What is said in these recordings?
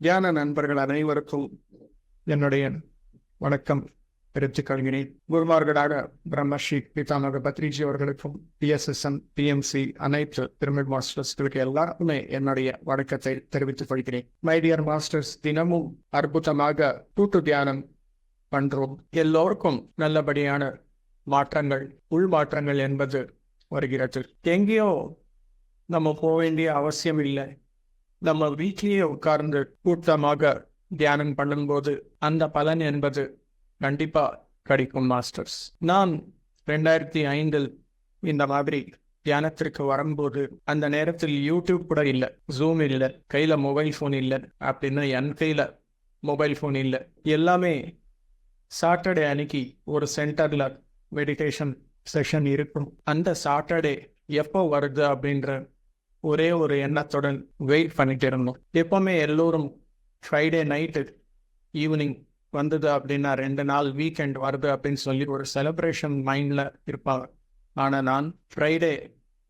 தியான நண்பர்கள் அனைவருக்கும் என்னுடைய வணக்கம் தெரிவித்துக் கொள்கிறேன். குருமார்களாக பிரம்மஸ்ரீ பிதாமக பத்ரிஜி அவர்களுக்கும் PSSM PMC அனைத்து பிரமிட் மாஸ்டர்ஸ்களுக்கு எல்லாருக்குமே என்னுடைய வணக்கத்தை தெரிவித்துக் கொள்கிறேன். மை டியர் மாஸ்டர்ஸ், தினமும் அற்புதமாக கூட்டு தியானம் பண்றோம். எல்லோருக்கும் நல்லபடியான மாற்றங்கள், உள் மாற்றங்கள் என்பது வருகிறது. எங்கேயோ நம்ம போக வேண்டிய அவசியம் இல்லை. நம்ம வீட்டிலேயே உட்கார்ந்து கூட்டமாக தியானம் பண்ணும்போது அந்த பலன் என்பது கண்டிப்பா கிடைக்கும் மாஸ்டர்ஸ். நான் 2005 இந்த மாதிரி தியானத்திற்கு வரும்போது அந்த நேரத்தில் யூடியூப் கூட இல்லை, ஜூம் இல்லை, கையில மொபைல் ஃபோன் இல்லை. அப்படின்னா என் கையில மொபைல் ஃபோன் இல்லை. எல்லாமே சாட்டர்டே அன்னைக்கு ஒரு சென்டர்ல மெடிடேஷன் செஷன் இருக்கும். அந்த சாட்டர்டே எப்போ வருது அப்படின்ற ஒரே ஒரு எண்ணத்துடன் வெயிட் பண்ணிட்டு இருந்தோம். எப்பவுமே எல்லோரும் ஃப்ரைடே நைட்டு ஈவினிங் வந்தது அப்படின்னா 2 நாள் வீக்கெண்ட் வருது அப்படின்னு சொல்லி ஒரு செலிப்ரேஷன் மைண்டில் இருப்பாங்க. ஆனால் நான் ஃப்ரைடே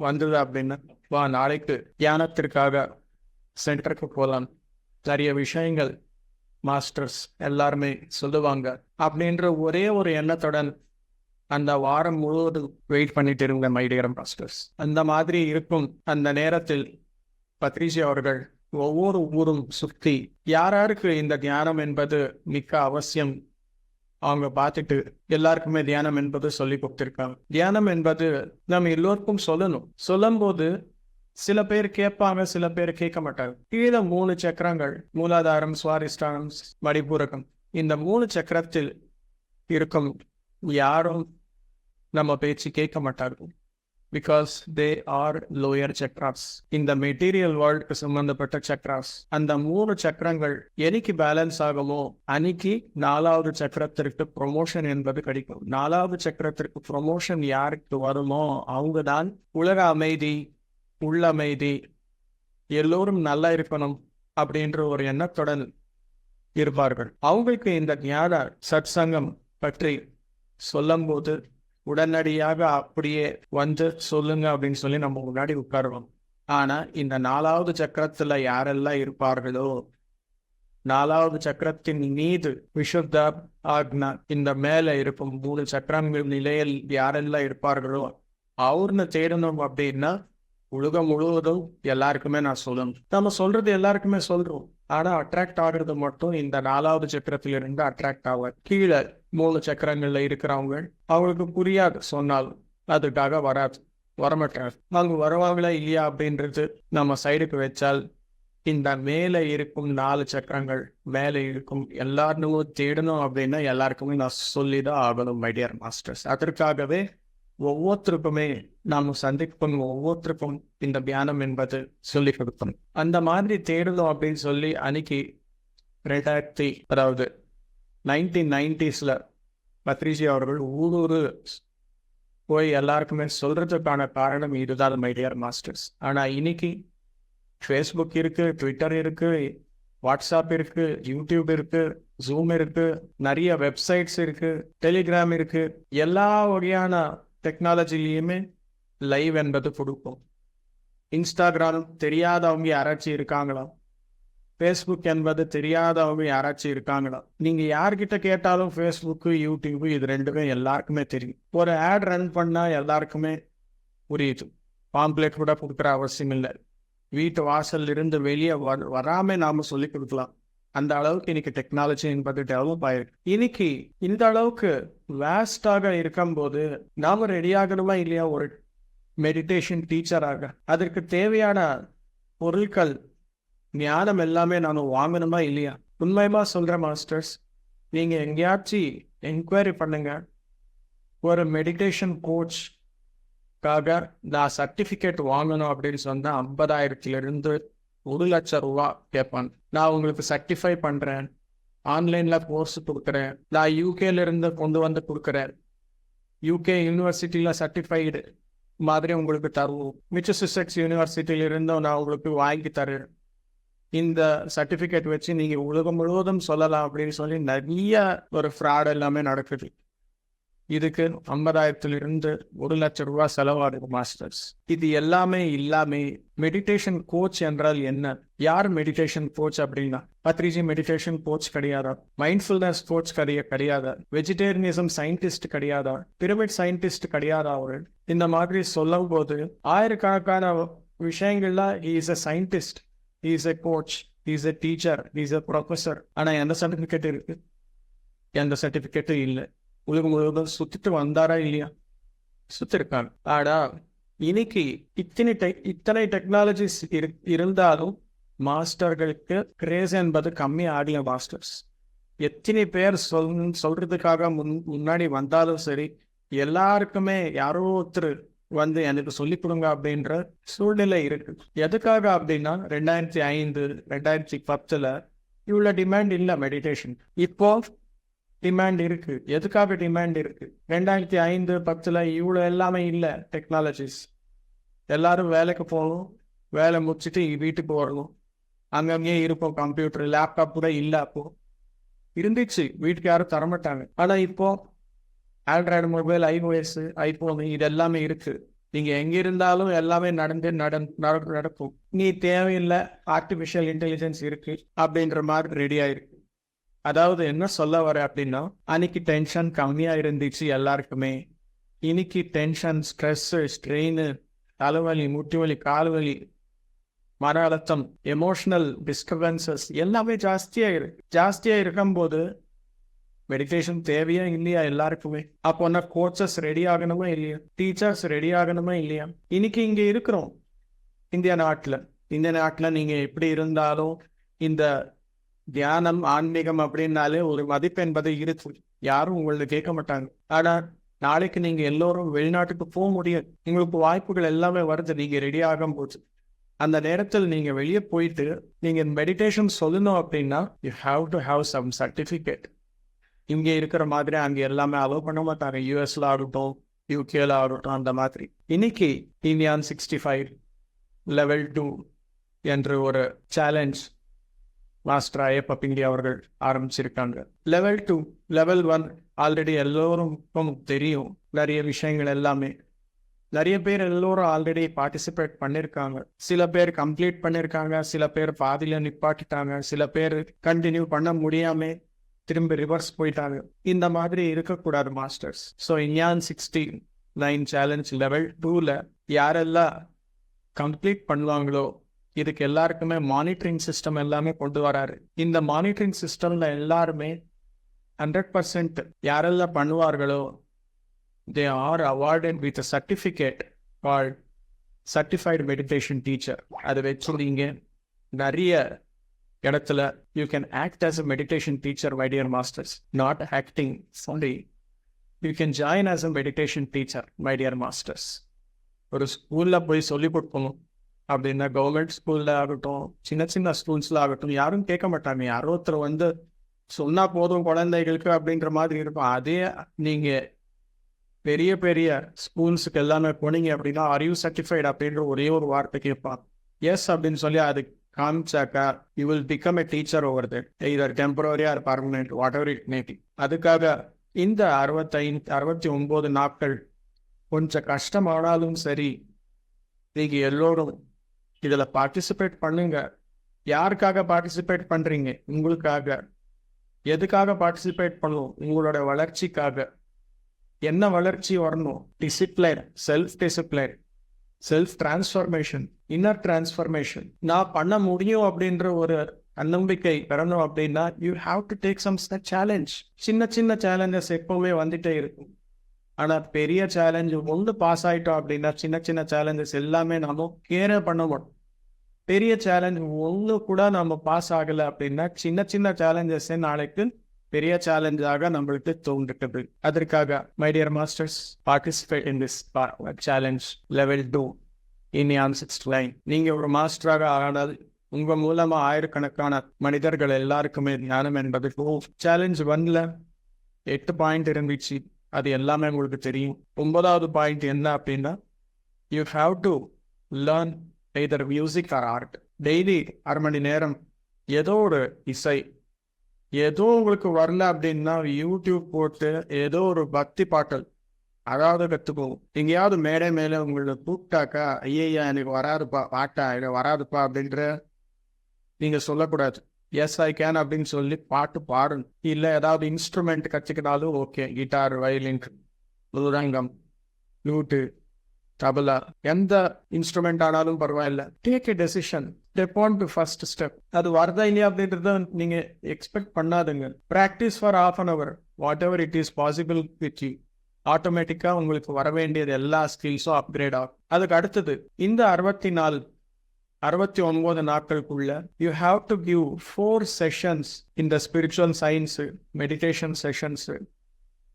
வந்தது அப்படின்னா வா நாளைக்கு தியானத்திற்காக சென்டருக்கு போகலாம், நிறைய விஷயங்கள் மாஸ்டர்ஸ் எல்லாருமே சொல்லுவாங்க அப்படின்ற ஒரே ஒரு எண்ணத்துடன் அந்த வாரம் முழுவதும் வெயிட் பண்ணிட்டு இருந்த மை டியர் மாஸ்டர்ஸ். அந்த மாதிரி இருக்கும் அந்த நேரத்தில் பத்ரிஜி அவர்கள் ஒவ்வொரு ஊரும் சுற்றி யாராருக்கு இந்த தியானம் என்பது மிக்க அவசியம் அவங்க பார்த்துட்டு எல்லாருக்குமே தியானம் என்பது சொல்லி கொடுத்திருக்காங்க. தியானம் என்பது நம்ம எல்லோருக்கும் சொல்லணும். சொல்லும் போது சில பேர் கேட்பாங்க, சில பேர் கேட்க மாட்டாங்க. கீழே 3 சக்கரங்கள், மூலாதாரம், சுவாதிஷ்டானம், மணிபூரகம், இந்த 3 சக்கரத்தில் இருக்கும் யாரும் நம்ம பேச்சு கேட்க மாட்டார்கள். Because they are lower chakras. இந்த மெட்டீரியல் வேர்ல்டுக்கு சம்பந்தப்பட்ட சக்ராஸ். அந்த 3 சக்கரங்கள் என்னைக்கு பேலன்ஸ் ஆகுமோ அன்னைக்கு 4வது சக்கரத்திற்கு ப்ரொமோஷன் என்பது கிடைக்கும். 4வது சக்கரத்திற்கு ப்ரொமோஷன் யாருக்கு வருமோ அவங்க தான் உலக அமைதி, உள்ளமைதி, எல்லோரும் நல்லா இருக்கணும் அப்படின்ற ஒரு எண்ணத்துடன் இருப்பார்கள். அவங்களுக்கு இந்த ஞான சத்சங்கம் பற்றி சொல்லும் போது உடனடியாக அப்படியே வந்து சொல்லுங்க அப்படின்னு சொல்லி நம்ம முன்னாடி உட்காருவோம். ஆனா இந்த 4வது சக்கரத்துல யாரெல்லாம் இருப்பார்களோ, 4வது சக்கரத்தின் மீது விஷுத்த ஆக்னா, இந்த மேல இருக்கும் 3 சக்கரங்கள் நிலையில் யாரெல்லாம் இருப்பார்களோ அவர்னு தேடணும் அப்படின்னா உலகம் முழுவதும் எல்லாருக்குமே நான் சொல்லணும். நம்ம சொல்றது எல்லாருக்குமே சொல்றோம். ஆனா அட்ராக்ட் ஆகுறது மட்டும் இந்த 4வது சக்கரத்திலிருந்து அட்ராக்ட் ஆவார். கீழே 3 சக்கரங்கள்ல இருக்கிறவங்க அவங்களுக்கு புரியாது, சொன்னாலும் அதுக்காக வரமாட்டாங்க. அவங்க வருவாங்களா இல்லையா அப்படின்றது நம்ம சைடுக்கு வச்சால் இந்த மேலே இருக்கும் 4 சக்கரங்கள் மேலே இருக்கும் எல்லாருமே தேடணும் அப்படின்னா எல்லாருக்குமே நான் சொல்லிதான் ஆகணும் மை டியர் மாஸ்டர்ஸ். அதற்காகவே ஒவ்வொருத்தருக்குமே நாம் சந்திக்கும் ஒவ்வொருத்தருக்கும் இந்த தியானம் என்பது சொல்லி கொடுக்கணும். அந்த மாதிரி தேடணும் அப்படின்னு சொல்லி அன்னைக்கு 1990s பத்ரிஜி அவர்கள் ஊரூரு போய் எல்லாருக்குமே சொல்றதுக்கான காரணம் இதுதான் மை டியர் மாஸ்டர்ஸ். ஆனா இன்னைக்கு ஃபேஸ்புக் இருக்கு, ட்விட்டர் இருக்கு, வாட்ஸ்அப் இருக்கு, யூடியூப் இருக்கு, ஜூம் இருக்கு, நிறைய வெப்சைட்ஸ் இருக்கு, டெலிகிராம் இருக்கு. எல்லா வகையான டெக்னாலஜிலையுமே லைவ் என்பது கொடுக்கும். இன்ஸ்டாகிராம் தெரியாதவங்க யாராச்சும் இருக்காங்களா? ஃபேஸ்புக் என்பது தெரியாதவங்க யாராச்சும் இருக்காங்களா? நீங்க யார்கிட்ட கேட்டாலும் ஃபேஸ்புக்கு, யூடியூபு இது ரெண்டுமே எல்லாருக்குமே தெரியும். ஒரு ஆட் ரன் பண்ணா எல்லாருக்குமே புரியுது. பாம்ப்ளேட் கூட கொடுக்குற அவசியம் இல்லை. வீட்டு வாசல் இருந்து வெளியே வராம நாம சொல்லி கொடுக்கலாம். அந்த அளவுக்கு இன்னைக்கு டெக்னாலஜி என்பது டெவலப் ஆயிருக்கு. இன்னைக்கு இந்த அளவுக்கு வேஸ்டாக இருக்கும்போது நாம ரெடி ஆகணுமா இல்லையா ஒரு மெடிடேஷன் டீச்சராக? அதற்கு தேவையான பொருட்கள், ஞானம் எல்லாமே நானும் வாங்கணுமா இல்லையா? உண்மையுமா சொல்ற மாஸ்டர்ஸ், நீங்க எங்கேயாச்சும் என்கொயரி பண்ணுங்க. ஒரு மெடிடேஷன் கோச்காக நான் சர்டிஃபிகேட் வாங்கணும் அப்படின்னு சொன்னா 50,000 1 லட்சம் ரூபா கேட்பான். நான் உங்களுக்கு சர்டிஃபை பண்றேன், ஆன்லைன்ல கோர்ஸ் கொடுக்குறேன், நான் யூகேல இருந்து கொண்டு வந்து கொடுக்குறேன், யூகே யூனிவர்சிட்டியில சர்டிஃபைடு மாதிரி உங்களுக்கு தருவோம், மிச்சசெக்ஸ் யூனிவர்சிட்டியில இருந்தும் நான் உங்களுக்கு வாங்கி தரேன், இந்த சர்டிஃபிகேட் வச்சு நீங்க உலகம் முழுவதும் சொல்லலாம் அப்படின்னு சொல்லி நிறைய ஒரு ஃப்ராட் எல்லாமே நடக்குது. இதுக்கு 50,000 1 லட்சம் ரூபாய் செலவாகுது மாஸ்டர்ஸ். இது எல்லாமே இல்லாம மெடிடேஷன் கோச் என்றால் என்ன? யார் மெடிடேஷன் கோச் அப்படின்னா பத்ரிஜி மெடிடேஷன் கோச் கிடையாதா? மைண்ட்ஃபுல்னஸ் கோச் கிடையாதா? வெஜிடேரியனிசம் சயின்டிஸ்ட் கிடையாதா? பிரமிட் சயின்டிஸ்ட் கிடையாதா? அவரு இந்த மாதிரி சொல்லும் போது ஆயிரக்கணக்கான விஷயங்கள்ல he is a scientist, he is a coach, he is a teacher, he is a professor. ஆனா எந்த சர்டிபிகேட் இருக்கு? எந்த சர்டிபிகேட்டும் இல்லை. உலகம் முழுவதும் சுத்திட்டு வந்தாரா இல்லையா? சுத்திருக்காங்க. ஆனா இன்னைக்கு இத்தனை டெக்னாலஜிஸ் இருந்தாலும் மாஸ்டர்களுக்கு கிரேஸ் என்பது கம்மி ஆகல மாஸ்டர்ஸ். எத்தனை பேர் சொல்றதுக்காக முன்னாடி வந்தாலும் சரி, எல்லாருக்குமே யாரோ ஒருத்தர் வந்து எனக்கு சொல்லிக் கொடுங்க அப்படின்ற சூழ்நிலை இருக்கு. எதுக்காக அப்படின்னா 2005 2010 இவ்வளவு டிமாண்ட் இல்லை மெடிடேஷன். இப்போ டிமாண்ட் இருக்கு. எதுக்காக டிமாண்ட் இருக்கு? 2005-10 இவ்வளோ எல்லாமே இல்லை டெக்னாலஜிஸ். எல்லாரும் வேலைக்கு போகணும், வேலை முடிச்சுட்டு வீட்டுக்கு வரணும், அங்கங்கே இருப்போம். கம்ப்யூட்டர் லேப்டாப் கூட இல்லை. அப்போ இருந்துச்சு, வீட்டுக்கு யாரும் தரமாட்டாங்க. ஆனால் இப்போ ஆண்ட்ராய்டு மொபைல், ஐஓஎஸ், ஐபோன் இது எல்லாமே இருக்கு. நீங்க எங்க இருந்தாலும் எல்லாமே நடக்கும். நீ தேவையில்லை, ஆர்டிபிஷியல் இன்டெலிஜென்ஸ் இருக்கு அப்படின்ற மாதிரி ரெடி ஆயிருக்கு. அதாவது என்ன சொல்ல வர அப்படின்னா, அன்னைக்கு டென்ஷன் கம்மியா இருந்துச்சு எல்லாருக்குமே. இன்னைக்கு டென்ஷன், ஸ்ட்ரெஸ், ஸ்ட்ரெயின், தலைவலி, முட்டி வலி, கால் வலி, மன அழுத்தம், எமோஷனல் டிஸ்டர்பன்சஸ் எல்லாமே ஜாஸ்தியா இருக்கும்போது மெடிடேஷன் தேவையா இல்லையா எல்லாருக்குமே? அப்போனா கோச்சஸ் ரெடி ஆகணுமா இல்லையா? டீச்சர்ஸ் ரெடி ஆகணுமா இல்லையா? இன்னைக்கு இங்க இருக்கிறோம் இந்திய நாட்டுல நீங்க எப்படி இருந்தாலும் இந்த தியானம், ஆன்மீகம் அப்படின்னாலே ஒரு மதிப்பு என்பது இருக்கு. யாரும் உங்களை கேட்க மாட்டாங்க. ஆனா நாளைக்கு நீங்க எல்லோரும் வெளிநாட்டுக்கு போக முடியும். உங்களுக்கு வாய்ப்புகள் எல்லாமே வருது. நீங்க ரெடி ஆகும் போது அந்த நேரத்தில் நீங்க வெளியே போயிட்டு நீங்க மெடிடேஷன் சொல்லணும் அப்படின்னா you have to have some certificate. இங்கே இருக்கிற மாதிரி அங்கே எல்லாமே அலோவ் பண்ண மாட்டாங்க. யூஎஸ்ல ஆகட்டும், யூகேல ஆகட்டும், அந்த மாதிரி. இன்னைக்கு இந்தியான் 65 level 2 என்ற ஒரு சேலஞ்ச் மாஸ்டர் ஐயப்ப பிண்டி அவர்கள் ஆரம்பிச்சிருக்காங்க. லெவல் 2, லெவல் 1 ஆல்ரெடி எல்லோருக்கும் தெரியும். நிறைய விஷயங்கள் எல்லாமே நிறைய பேர் எல்லோரும் ஆல்ரெடி பார்ட்டிசிபேட் பண்ணியிருக்காங்க. சில பேர் கம்ப்ளீட் பண்ணியிருக்காங்க, சில பேர் பாதியில நிப்பாட்டிட்டாங்க, சில பேர் கண்டினியூ பண்ண முடியாம திரும்ப ரிவர்ஸ் போயிட்டாங்க. இந்த மாதிரி இருக்கக்கூடாது மாஸ்டர்ஸ். ஸோ இந்தியான் 69 சேலஞ்ச் லெவல் 2ல யாரெல்லாம் கம்ப்ளீட் பண்ணுவாங்களோ இதுக்கு எல்லாருக்குமே மானிட்டரிங் சிஸ்டம் எல்லாமே கொண்டு வராரு. இந்த மானிட்டரிங் சிஸ்டம்ல எல்லாருமே 100% யாரெல்லாம் பண்ணுவார்களோ they are awarded with a certificate called certified meditation teacher. அதை வச்சு நீங்க நிறைய இடத்துல you can act as a meditation teacher, my dear masters. Not acting, sorry. You can join as a meditation teacher, my dear masters. ஒரு ஸ்கூல்ல போய் சொல்லி கொடுக்கணும் அப்படின்னா கவர்மெண்ட் ஸ்கூல்ல ஆகட்டும், சின்ன ஸ்கூல்ஸ்ல ஆகட்டும், யாரும் கேட்க மாட்டாங்க. யாரோ ஒருத்தர் வந்து சொன்னா போதும் குழந்தைகளுக்கு அப்படின்ற மாதிரி இருக்கும். அதே நீங்க பெரிய பெரிய ஸ்கூல்ஸுக்கு எல்லாமே போனீங்க அப்படின்னா ஆர் யூ சர்டிஃபைட் அப்படின்ற ஒரே ஒரு வார்த்தை கேட்பான். எஸ் அப்படின்னு சொல்லி அது காமிச்சாக்கா you will become a teacher over that, either temporary or permanent, whatever it may be. அதுக்காக இந்த 69 நாட்கள் கொஞ்சம் கஷ்டமானாலும் சரி, நீங்க எல்லோரும் இதுல பார்ட்டிசிபேட் பண்ணுங்க. யாருக்காக பார்ட்டிசிபேட் பண்றீங்க? உங்களுக்காக. எதுக்காக பார்ட்டிசிபேட் பண்ணும்? உங்களோட வளர்ச்சிக்காக. என்ன வளர்ச்சி வரணும்? Discipline, self discipline, self transformation, inner transformation. நான் பண்ண முடியும் அப்படின்ற ஒரு தன்னம்பிக்கை பெறணும் அப்படின்னா you have to take some challenge. சின்ன சேலஞ்சஸ் எப்பவுமே வந்துட்டே இருக்கும். ஆனா பெரிய சேலஞ்ச் ஒன்று பாஸ் ஆயிட்டோம் அப்படின்னா சின்ன சேலஞ்சஸ் எல்லாமே நம்ம கேரே பண்ண மாட்டோம். பெரிய சேலஞ்ச் ஒன்று கூட நம்ம பாஸ் ஆகலை அப்படின்னா சின்ன சேலஞ்சஸ் நாளைக்கு பெரிய சேலஞ்சாக நம்மளுக்கு தோன்றுகிறது. அதற்காக my dear masters, participate in this challenge level 2 இந்தியான் 69. நீங்க ஒரு மாஸ்டராக ஆனால் உங்க மூலமா ஆயிரக்கணக்கான மனிதர்கள் எல்லாருக்குமே ஞானம் என்பது சேலஞ்ச் 1ல 8 பாயிண்ட் இருந்துச்சு. அது எல்லாமே உங்களுக்கு தெரியும். 9வது பாயிண்ட் என்ன அப்படின்னா you have to learn either music R art. Daily 1/2 மணி நேரம் ஏதோ ஒரு இசை, ஏதோ உங்களுக்கு வரல அப்படின்னா யூடியூப் போட்டு ஏதோ ஒரு பக்தி பாட்டல் அதாவது கற்றுக்குவோம். எங்கேயாவது மேடை மேலே உங்களை கூப்பிட்டாக்கா ஐயா எனக்கு வராதுப்பா பாட்டா எனக்கு வராதுப்பா அப்படின்ற நீங்கள் சொல்லக்கூடாது. எஸ் ஐ கேன் அப்படின்னு சொல்லி பாட்டு பாடணும். இல்லை ஏதாவது இன்ஸ்ட்ருமெண்ட் கற்றுக்கினாலும் okay, guitar, violin, mridangam, flute, tabla, எந்த இன்ஸ்ட்ருமெண்ட் ஆனாலும் பரவாயில்ல. Take a decision, step on to first step. அது வருதா இல்லையா அப்படின்றத நீங்க எக்ஸ்பெக்ட் பண்ணாதுங்க. Practice for ½ hour, whatever it is possible with you. ஆட்டோமேட்டிக்கா உங்களுக்கு வர வேண்டியது எல்லா ஸ்கில்ஸும் அப்கிரேட் ஆகும். அதுக்கு அடுத்தது இந்த 69 நாட்களுக்குள்ள you have to give 4 sessions இந்த ஸ்பிரிச்சுவல் சயின்ஸ் மெடிடேஷன் செஷன்ஸ்.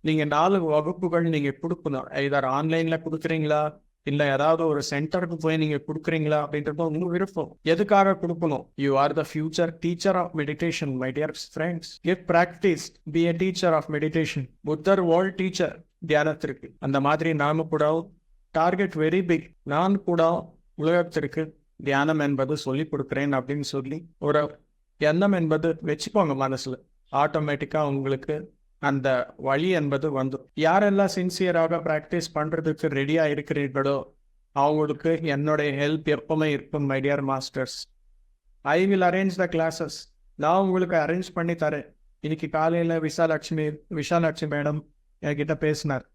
நீங்க 4 வகுப்புகள் நீங்க கொடுக்கணும். either ஆன்லைன்ல கொடுக்குறீங்களா இல்ல ஏதாவது ஒரு சென்டருக்கு போய் நீங்க கொடுக்குறீங்களா அப்படின்றது உங்க விருப்பம். எதுக்காக கொடுக்கணும்? You are the future teacher of meditation my dear friends. Get practice, be a teacher of meditation. புத்தர் வேர்ல்ட் டீச்சர் தியானத்திற்கு. அந்த மாதிரி நாம கூட டார்கெட் வெரி பிக். நான் கூட உலகத்திற்கு தியானம் என்பது சொல்லி கொடுக்குறேன் அப்படின்னு சொல்லி ஒரு எண்ணம் என்பது வச்சுக்கோங்க மனசுல. ஆட்டோமேட்டிக்கா உங்களுக்கு அந்த வழி என்பது வந்துடும். யாரெல்லாம் சின்சியராக ப்ராக்டிஸ் பண்றதுக்கு ரெடியா இருக்கிறீர்களோ அவங்களுக்கு என்னுடைய ஹெல்ப் எப்பவுமே இருக்கும் my dear masters. I will arrange the classes. நான் உங்களுக்கு அரேஞ்ச் பண்ணி தரேன். இன்னைக்கு காலையில விஷாலாட்சி மேடம் என்கிட்ட பேசினார்.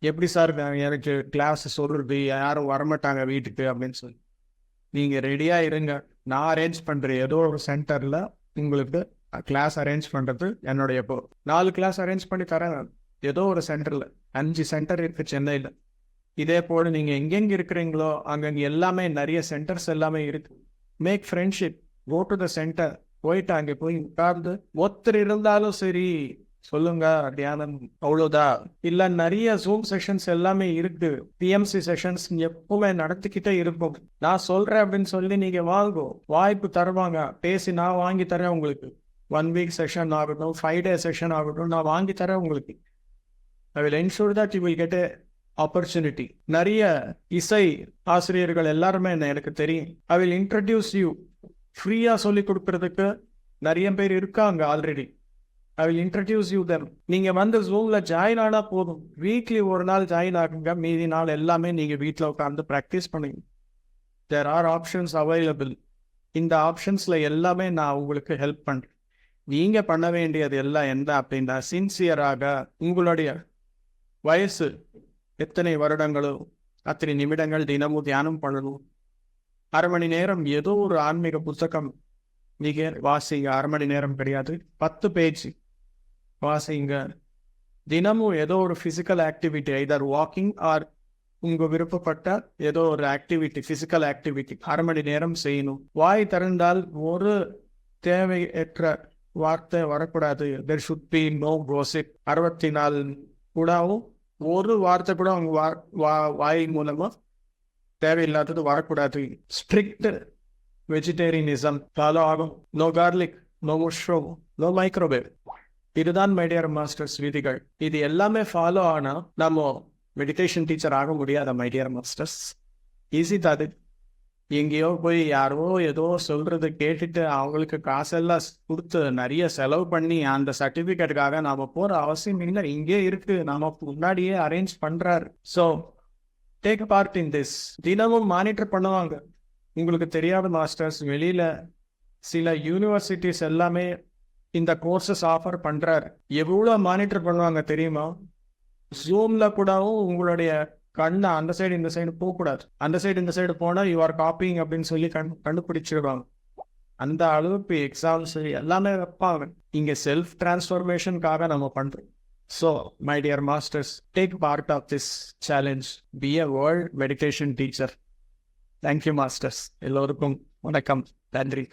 எப்படி சார் எனக்கு கிளாஸ் சொல்றது, யாரும் வரமாட்டாங்க வீட்டுக்கு அப்படின்னு சொல்லி. நீங்க ரெடியா இருங்க, நான் அரேஞ்ச் பண்றேன். ஏதோ ஒரு சென்டர்ல உங்களுக்கு கிளாஸ் அரேஞ்ச் பண்றது என்னுடைய 4 கிளாஸ் அரேஞ்ச் பண்ணி தரேன். ஏதோ ஒரு சென்டர்ல 5 சென்டர் இருக்கு சென்னையில. இதே போல நீங்க எங்கெங்க இருக்கிறீங்களோ அங்கங்க எல்லாமே நிறைய சென்டர்ஸ் எல்லாமே இருக்கு. Make friendship, go to the centre. போயிட்டு அங்கே போய் உட்கார்ந்து ஒருத்தர் இருந்தாலும் சரி சொல்லுங்க தியானம் அவ்வளோதான். இல்ல நிறைய ஜூம் செஷன்ஸ் எல்லாமே இருக்கு. பிஎம்சி செஷன்ஸ் எப்பவுமே நடத்திக்கிட்டே இருக்கும். நான் சொல்றேன் அப்படின்னு சொல்லி நீங்க வாங்கும் வாய்ப்பு தருவாங்க. பேசி நான் வாங்கி தரேன் உங்களுக்கு. 1 week செஷன் ஆகட்டும், 5 day செஷன் ஆகட்டும், நான் வாங்கி தரேன் உங்களுக்கு. I will ensure that you will get a opportunity. நிறைய இசை ஆசிரியர்கள் எல்லாருமே எனக்கு தெரியும். I will introduce you. ஃப்ரீயா சொல்லி கொடுக்கறதுக்கு நிறைய பேர் இருக்காங்க already. I will introduce you them. நீங்க வந்து ஜூம்ல ஜாயின் ஆனா போதும். வீக்லி ஒரு நாள் ஜாயின் ஆகுங்க, மீதி நாள் எல்லாமே நீங்க வீட்டில் உட்காந்து ப்ராக்டிஸ் பண்ணுங்க. There are options available. இந்த ஆப்ஷன்ஸ்ல எல்லாமே நான் உங்களுக்கு ஹெல்ப் பண்றேன். நீங்க பண்ண வேண்டியது எல்லாம் என்ன அப்படின்னா, சின்சியராக உங்களுடைய வயசு எத்தனை வருடங்களோ அத்தனை நிமிடங்கள் தினமும் தியானம் பண்ணணும். 1/2 மணி நேரம் ஏதோ ஒரு ஆன்மீக புத்தகம் நீங்க வாசிங்க. 1/2 மணி நேரம் கிடையாது, 10 பேஜ் வாசிங்க. தினமும் ஏதோ ஒரு physical activity, either walking or உங்க விருப்பப்பட்ட ஏதோ ஒரு ஆக்டிவிட்டி, பிசிக்கல் ஆக்டிவிட்டி 1/2 மணி நேரம் செய்யணும். வாய் திறந்தால் ஒரு தேவையற்ற வார்த்தை வரக்கூடாது. there should be no gossip. 64 கூடவும் ஒரு வார்த்தை கூட அவங்க வாய் மூலமா தேவையில்லாதது வரக்கூடாது. ஸ்ட்ரிக்ட் வெஜிடேரியனிசம் ஃபாலோ ஆகும். No garlic, no mushroom, no microwave. இதுதான் மை டியர் மாஸ்டர்ஸ் விதிகள். இது எல்லாமே ஃபாலோ ஆனா நம்ம மெடிடேஷன் டீச்சர் ஆக முடியாத மை டியர் மாஸ்டர்ஸ். ஈஸி தாது. எங்கேயோ போய் யாரோ ஏதோ சொல்றது கேட்டுட்டு அவங்களுக்கு காசெல்லாம் கொடுத்து நிறைய செலவு பண்ணி அந்த சர்டிபிகேட்டுக்காக நாம போற அவசியம் இல்லை. இங்கே இருக்கு, நாம முன்னாடியே அரேஞ்ச் பண்றாரு. So take part in this. தினமும் மானிட்டர் பண்ணுவாங்க. உங்களுக்கு தெரியாத மாஸ்டர்ஸ், வெளியில சில யூனிவர்சிட்டிஸ் எல்லாமே இந்த கோர்சஸ் ஆஃபர் பண்றாரு. எவ்வளவு மானிட்டர் பண்ணுவாங்க தெரியுமா? ஜூம்ல கூடவும் உங்களுடைய கண்ணை அந்த சைடு இந்த சைடு போகக்கூடாது. அந்த சைடு இந்த சைடு போனா யூ ஆர் காப்பிங் அப்படின்னு சொல்லி கண்டுபிடிச்சிருவாங்க. அந்த அளவுக்கு எக்ஸாம்ஸ் எல்லாமே வைப்பாங்க. இங்க செல்ஃப் டிரான்ஸ்ஃபர்மேஷனுக்காக நம்ம பண்றோம். So my dear masters, take part of this challenge. Be a world meditation teacher. Thank you masters. எல்லோருக்கும் வணக்கம். நன்றி.